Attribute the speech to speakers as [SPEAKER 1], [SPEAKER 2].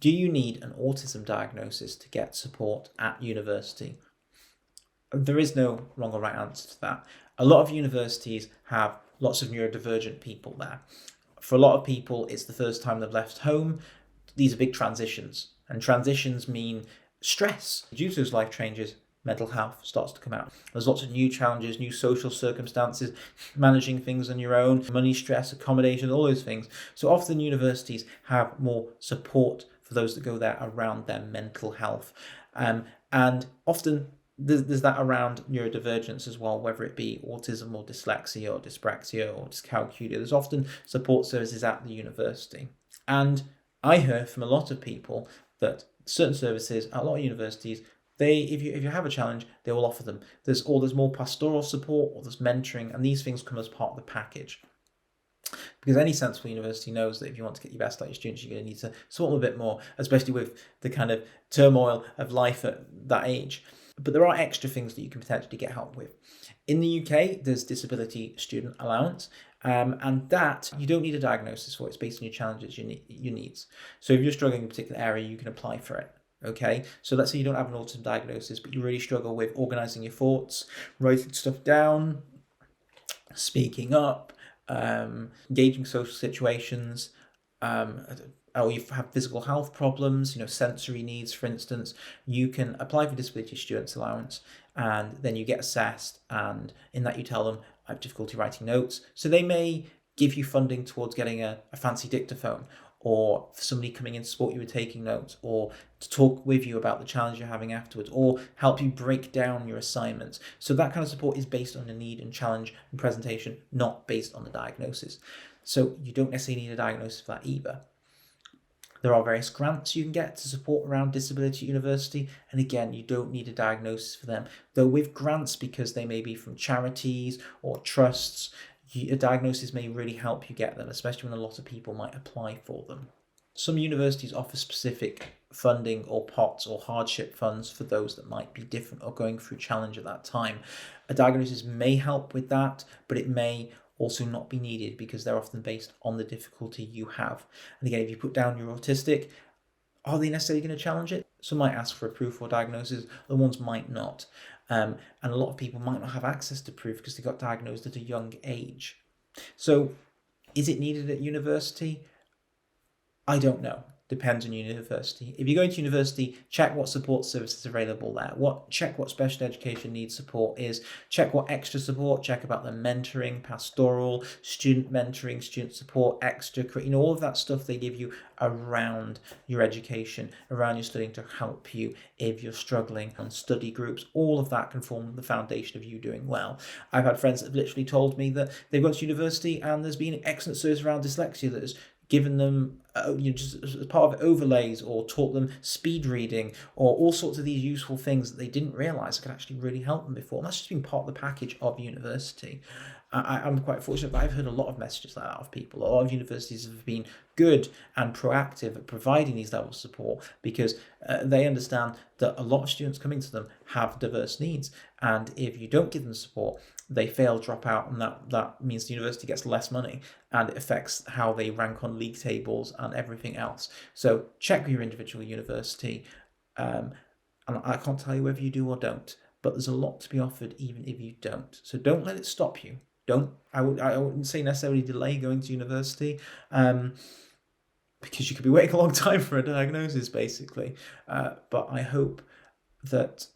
[SPEAKER 1] Do you need an autism diagnosis to get support at university? There is no wrong or right answer to that. A lot of universities have lots of neurodivergent people there. For a lot of people, it's the first time they've left home. These are big transitions, and transitions mean stress. Due to those life changes, mental health starts to come out. There's lots of new challenges, new social circumstances, managing things on your own, money, stress, accommodation, all those things. So often universities have more support for those that go there around their mental health. And often there's that around neurodivergence as well, whether it be autism or dyslexia or dyspraxia or dyscalculia. There's often support services at the university. And I heard from a lot of people that certain services at a lot of universities, if you have a challenge, they will offer them. There's more pastoral support, or there's mentoring, and these things come as part of the package. Because any sensible university knows that if you want to get your best out of your students, you're going to need to support them a bit more, especially with the kind of turmoil of life at that age. But there are extra things that you can potentially get help with. In the UK, there's Disability Student Allowance, and that you don't need a diagnosis for. It's based on your challenges, your needs. So if you're struggling in a particular area, you can apply for it. Okay, so let's say you don't have an autism diagnosis, but you really struggle with organising your thoughts, writing stuff down, speaking up, engaging social situations, or you have physical health problems, sensory needs, for instance, you can apply for Disability Students Allowance, and then you get assessed, and in that you tell them, I have difficulty writing notes. So they may give you funding towards getting a fancy dictaphone, or for somebody coming in to support you with taking notes, or to talk with you about the challenge you're having afterwards, or help you break down your assignments. So that kind of support is based on the need and challenge and presentation, not based on the diagnosis. So you don't necessarily need a diagnosis for that either. There are various grants you can get to support around disability at university, and again, you don't need a diagnosis for them. Though with grants, because they may be from charities or trusts, a diagnosis may really help you get them, especially when a lot of people might apply for them. Some universities offer specific funding or pots or hardship funds for those that might be different or going through challenge at that time. A diagnosis may help with that, but it may also not be needed because they're often based on the difficulty you have. And again, if you put down you're autistic, are they necessarily going to challenge it? Some might ask for a proof or diagnosis, other ones might not. And a lot of people might not have access to proof because they got diagnosed at a young age. So is it needed at university? I don't know. Depends on university. If you're going to university, check what support services are available there. Check what special education needs support is. Check what extra support. Check about the mentoring, pastoral, student mentoring, student support, extra, all of that stuff they give you around your education, around your studying to help you if you're struggling, and study groups. All of that can form the foundation of you doing well. I've had friends that have literally told me that they've gone to university and there's been excellent service around dyslexia that has given them just as part of overlays, or taught them speed reading, or all sorts of these useful things that they didn't realise could actually really help them before. And that's just been part of the package of university. I'm quite fortunate, but I've heard a lot of messages like that of people. A lot of universities have been good and proactive at providing these levels of support because they understand that a lot of students coming to them have diverse needs. And if you don't give them support, they fail, drop out, and that means the university gets less money, and it affects how they rank on league tables and everything else. So check with your individual university. And I can't tell you whether you do or don't, but there's a lot to be offered even if you don't. So don't let it stop you. I wouldn't say necessarily delay going to university, because you could be waiting a long time for a diagnosis, basically. But I hope that